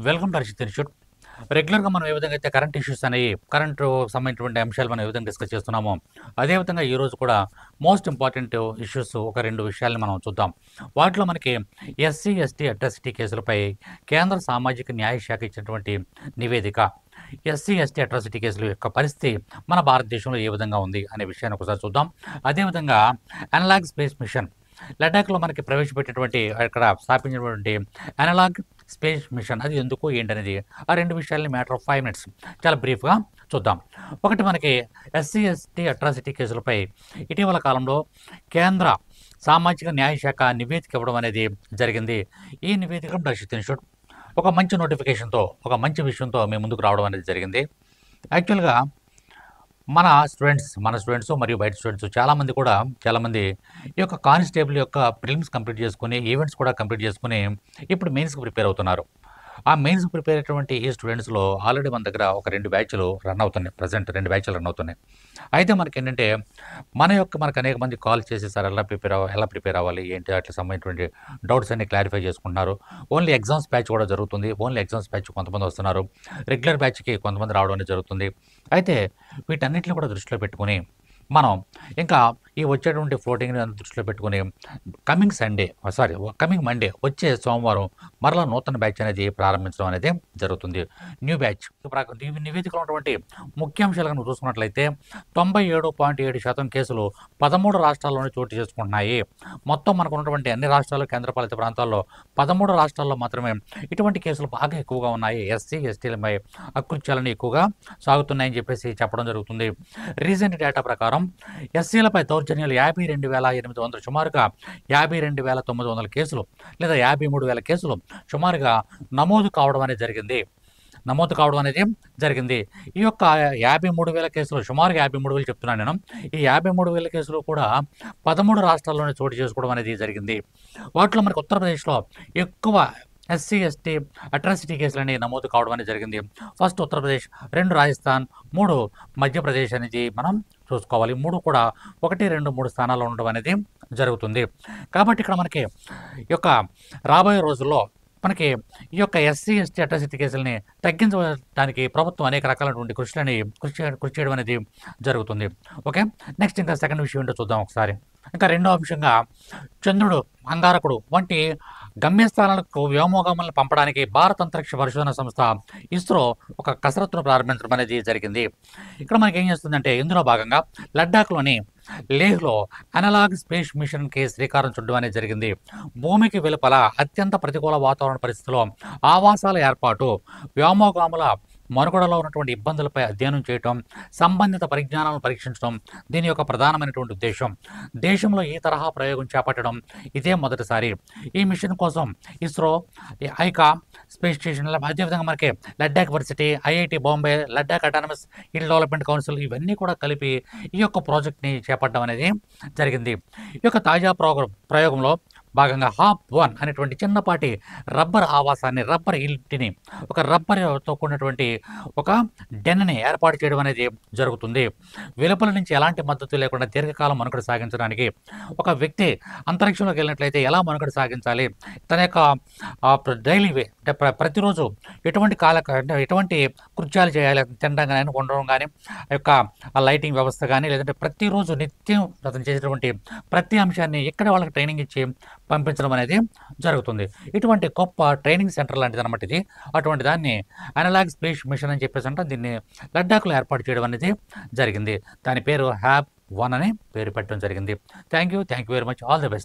Welcome to Arijit institute. రెగ్యులర్‌గా మనం ఏ విధంగా అయితే కరెంట్ ఇష్యూస్ అనేవి, కరెంటు సంబంధించినటువంటి అంశాలు మనం ఏ విధంగా డిస్కస్ చేస్తున్నామో, అదే విధంగా ఈరోజు కూడా మోస్ట్ ఇంపార్టెంట్ ఇష్యూస్ ఒక 2 విషయాల్ని మనం చూద్దాం. వాటిలో మనకి ఎస్సీ, ఎస్టీ అట్రాసిటీ కేసులపై కేంద్ర సామాజిక న్యాయ శాఖ ఇచ్చినటువంటి నివేదిక. ఎస్సీ, ఎస్టీ అట్రాసిటీ కేసుల యొక్క పరిస్థితి మన భారతదేశంలో ఏ విధంగా ఉంది అనే విషయాన్ని ఒకసారి చూద్దాం. అదేవిధంగా అనలాగ్ స్పేస్ మిషన్ లడాఖ్‌లో మనకి ప్రవేశపెట్టినటువంటి అక్కడ స్థాపించినటువంటి అనలాగ్ స్పేస్ మిషన్ అది ఎందుకు ఏంటనేది ఆ 2 విషయాల్ని మ్యాటర్ ఆఫ్ 5 మినిట్స్ చాలా బ్రీఫ్‌గా చూద్దాం. ఒకటి మనకి ఎస్సీ, ఎస్టీ అట్రాసిటీ కేసులపై ఇటీవల కాలంలో కేంద్ర సామాజిక న్యాయ శాఖ నివేదిక ఇవ్వడం అనేది జరిగింది. ఈ నివేదిక అరిజిత్ ఇన్స్టిట్యూట్ ఒక మంచి నోటిఫికేషన్‌తో, ఒక మంచి విషయంతో మీ ముందుకు రావడం అనేది జరిగింది. యాక్చువల్‌గా మన స్టూడెంట్స్ మరియు బయట స్టూడెంట్స్ చాలామంది ఈ యొక్క కానిస్టేబుల్ యొక్క ప్రిలిమ్స్ కంప్లీట్ చేసుకొని, ఈవెంట్స్ కూడా కంప్లీట్ చేసుకొని ఇప్పుడు మెయిన్స్‌కి ప్రిపేర్ అవుతున్నారు. ఆ మెయిన్స్‌కి ప్రిపేర్ అయ్యేటువంటి ఈ స్టూడెంట్స్‌లో ఆల్రెడీ మన దగ్గర ఒక 2 బ్యాచ్‌లు రన్ అవుతున్నాయి. ప్రెజెంట్ 2 బ్యాచ్‌లు రన్ అవుతున్నాయి. అయితే మనకేంటంటే మనకు అనేక మంది కాల్ చేసి సార్ ఎలా ప్రిపేర్ అవ్వాలి? ఏంటి? అట్లా సంబంధించినటువంటి డౌట్స్ అన్ని క్లారిఫై చేసుకుంటున్నారు. ఓన్లీ ఎగ్జామ్స్ బ్యాచ్ కూడా జరుగుతుంది. ఓన్లీ ఎగ్జామ్స్ బ్యాచ్ కొంతమంది వస్తున్నారు. రెగ్యులర్ బ్యాచ్‌కి కొంతమంది రావడం అనేది జరుగుతుంది. అయితే వీటన్నిటిని కూడా దృష్టిలో పెట్టుకొని మనం ఇంకా ఈ వచ్చేటువంటి ఫ్లోటింగ్‌ని దృష్టిలో పెట్టుకొని కమింగ్ మండే వచ్చే సోమవారం మరలా నూతన బ్యాచ్ అనేది ప్రారంభించడం అనేది జరుగుతుంది. న్యూ బ్యాచ్ ఈ నివేదికలో ఉన్నటువంటి ముఖ్యాంశాలు కనుక చూసుకున్నట్లయితే 97.7% కేసులు 13 రాష్ట్రాల్లోనే చోటు చేసుకుంటున్నాయి. మొత్తం మనకు ఉన్నటువంటి అన్ని రాష్ట్రాలు, కేంద్రపాలిత ప్రాంతాల్లో 13 రాష్ట్రాల్లో మాత్రమే ఇటువంటి కేసులు బాగా ఎక్కువగా ఉన్నాయి. ఎస్సీ, ఎస్టీలపై అకృత్యాలను ఎక్కువగా సాగుతున్నాయని చెప్పేసి చెప్పడం జరుగుతుంది. రీసెంట్ డేటా ప్రకారం ఎస్సీలపై దౌర్జన్యాలు 52,800 సుమారుగా 52,900 కేసులు లేదా 53,000 కేసులు సుమారుగా నమోదు కావడం అనేది జరిగింది. ఈ యొక్క 53,000 కేసులు సుమారుగా 53,000 చెప్తున్నాను నేను. ఈ 53,000 కేసులు కూడా 13 రాష్ట్రాల్లోనే చోటు చేసుకోవడం అనేది జరిగింది. వాటిలో మనకు ఉత్తరప్రదేశ్లో ఎక్కువ ఎస్సీ, ఎస్టీ అట్రాసిటీ కేసులని నమోదు కావడం అనేది జరిగింది. ఫస్ట్ ఉత్తరప్రదేశ్, 2 రాజస్థాన్, 3 మధ్యప్రదేశ్ అనేది మనం చూసుకోవాలి. 3 కూడా 1, 2, 3 స్థానాల్లో ఉండడం అనేది జరుగుతుంది. కాబట్టి ఇక్కడ మనకి ఈ యొక్క రాబోయే రోజుల్లో మనకి ఈ యొక్క ఎస్సీ, ఎస్టీ అట్రాసిటీ కేసులని తగ్గించడానికి ప్రభుత్వం అనేక రకాలైనటువంటి కృషి చేయడం అనేది జరుగుతుంది. ఓకే, నెక్స్ట్ ఇంకా సెకండ్ విషయం ఏంటో చూద్దాం ఒకసారి. ఇంకా రెండో అంశంగా చంద్రుడు, అంగారకుడు వంటి గమ్యస్థానాలకు వ్యోమగాములను పంపడానికి భారత అంతరిక్ష పరిశోధన సంస్థ ఇస్రో ఒక కసరత్తును ప్రారంభించడం అనేది జరిగింది. ఇక్కడ మనకి ఏం చేస్తుందంటే ఇందులో భాగంగా లడ్డాఖ్లోని లేహ్లో అనలాగ్ స్పేస్ మిషన్కి శ్రీకారం చుట్టడం అనేది జరిగింది. భూమికి వెలుపల అత్యంత ప్రతికూల వాతావరణ పరిస్థితుల్లో ఆవాసాల ఏర్పాటు, వ్యోమగాముల మనుగడలో ఉన్నటువంటి ఇబ్బందులపై అధ్యయనం చేయటం, సంబంధిత పరిజ్ఞానాలను పరీక్షించడం దీని యొక్క ప్రధానమైనటువంటి ఉద్దేశం. దేశంలో ఈ తరహా ప్రయోగం చేపట్టడం ఇదే మొదటిసారి. ఈ మిషన్ కోసం ఇస్రో, ఐకా స్పేస్ స్టేషన్, అదేవిధంగా మనకి Ladakh varsity, IIT Bombay, Ladakh autonomous hill development council ఇవన్నీ కూడా కలిపి ఈ యొక్క ప్రాజెక్ట్ని చేపట్టడం అనేది జరిగింది. ఈ యొక్క తాజా ప్రయోగంలో భాగంగా HAP-1 అనేటువంటి చిన్నపాటి రబ్బర్ ఇంటిని, ఒక రబ్బర్తో కూడినటువంటి ఒక డెన్ని ఏర్పాటు చేయడం అనేది జరుగుతుంది. వెలుపల నుంచి ఎలాంటి మద్దతు లేకుండా దీర్ఘకాలం మనుగడ సాగించడానికి ఒక వ్యక్తి అంతరిక్షంలోకి వెళ్ళినట్లయితే ఎలా మనుగడ సాగించాలి, తన యొక్క డైలీ వే అంటే ప్రతిరోజు ఎటువంటి కృత్యాలు చేయాలి, తినడం కానీ, ఉండడం కానీ, ఆ యొక్క లైటింగ్ వ్యవస్థ కానీ, లేదంటే ప్రతిరోజు నిత్యం అతను చేసేటువంటి ప్రతి అంశాన్ని ఇక్కడ వాళ్ళకి ట్రైనింగ్ ఇచ్చి పంపించడం అనేది జరుగుతుంది. ఇటువంటి గొప్ప ట్రైనింగ్ సెంటర్ లాంటిది అనమాట ఇది. అటువంటి దాన్ని అనలాగ్ స్పేస్ మిషన్ అని చెప్పేసి అంటే దీన్ని లడ్డాఖ్లో ఏర్పాటు చేయడం అనేది జరిగింది. దాని పేరు HAP-1 అని పేరు పెట్టడం జరిగింది. Thank you very much. All the best.